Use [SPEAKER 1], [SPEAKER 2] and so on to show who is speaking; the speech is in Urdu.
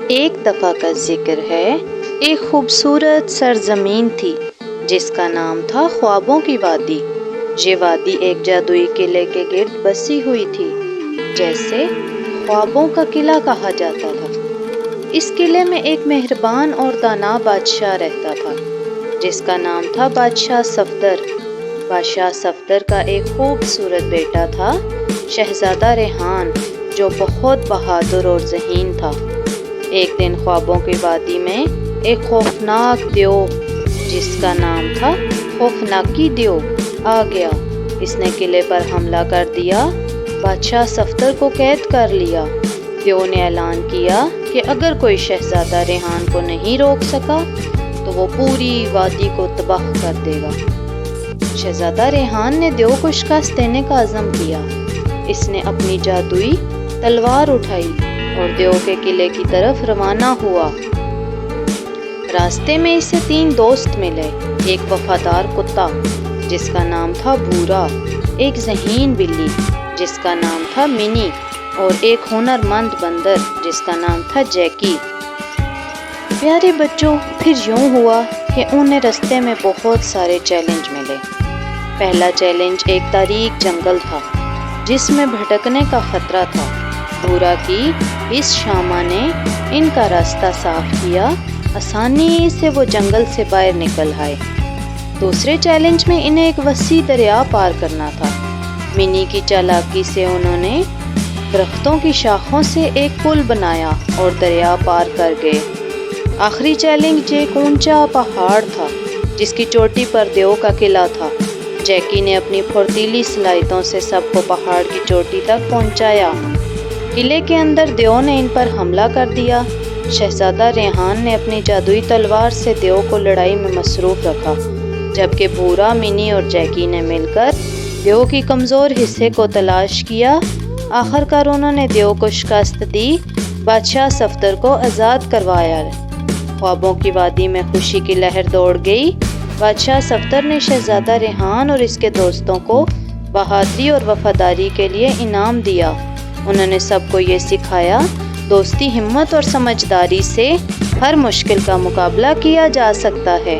[SPEAKER 1] ایک دفعہ کا ذکر ہے، ایک خوبصورت سرزمین تھی جس کا نام تھا خوابوں کی وادی۔ یہ وادی ایک جادوئی قلعے کے گرد بسی ہوئی تھی، جیسے خوابوں کا قلعہ کہا جاتا تھا۔ اس قلعے میں ایک مہربان اور دانا بادشاہ رہتا تھا جس کا نام تھا بادشاہ صفدر۔ بادشاہ صفدر کا ایک خوبصورت بیٹا تھا، شہزادہ ریحان، جو بہت بہادر اور ذہین تھا۔ ایک دن خوابوں کی وادی میں ایک خوفناک دیو جس کا نام تھا خوفناکی دیو آ گیا۔ اس نے قلعے پر حملہ کر دیا، بادشاہ صفدر کو قید کر لیا۔ دیو نے اعلان کیا کہ اگر کوئی شہزادہ ریحان کو نہیں روک سکا تو وہ پوری وادی کو تباہ کر دے گا۔ شہزادہ ریحان نے دیو کو شکست دینے کا عزم کیا۔ اس نے اپنی جادوئی تلوار اٹھائی اور دیو کے قلعے کی طرف روانہ ہوا۔ راستے میں اسے 3 دوست ملے، ایک وفادار کتا جس کا نام تھا بھورا، ایک ذہین بلی جس کا نام تھا منی، اور ایک ہنرمند بندر جس کا نام تھا جیکی۔ پیارے بچوں، پھر یوں ہوا کہ انہیں رستے میں بہت سارے چیلنج ملے۔ پہلا چیلنج ایک تاریک جنگل تھا جس میں بھٹکنے کا خطرہ تھا۔ بھورا کی اس شامہ نے ان کا راستہ صاف کیا، آسانی سے وہ جنگل سے باہر نکل آئے۔ دوسرے چیلنج میں انہیں ایک وسیع دریا پار کرنا تھا۔ منی کی چالاکی سے انہوں نے درختوں کی شاخوں سے ایک پل بنایا اور دریا پار کر گئے۔ آخری چیلنج ایک اونچا پہاڑ تھا جس کی چوٹی پر دیو کا قلعہ تھا۔ جیکی نے اپنی پھرتیلی صلاحیتوں سے سب کو پہاڑ کی چوٹی تک پہنچایا۔ قلعے کے اندر دیو نے ان پر حملہ کر دیا۔ شہزادہ ریحان نے اپنی جادوئی تلوار سے دیو کو لڑائی میں مصروف رکھا، جبکہ بھورا، منی اور جیکی نے مل کر دیو کی کمزور حصے کو تلاش کیا۔ آخرکار انہوں نے دیو کو شکست دی، بادشاہ صفدر کو آزاد کروایا۔ خوابوں کی وادی میں خوشی کی لہر دوڑ گئی۔ بادشاہ صفدر نے شہزادہ ریحان اور اس کے دوستوں کو بہادری اور وفاداری کے لیے انعام دیا۔ انہوں نے سب کو یہ سکھایا، دوستی ہمت اور سمجھداری سے ہر مشکل کا مقابلہ کیا جا سکتا ہے۔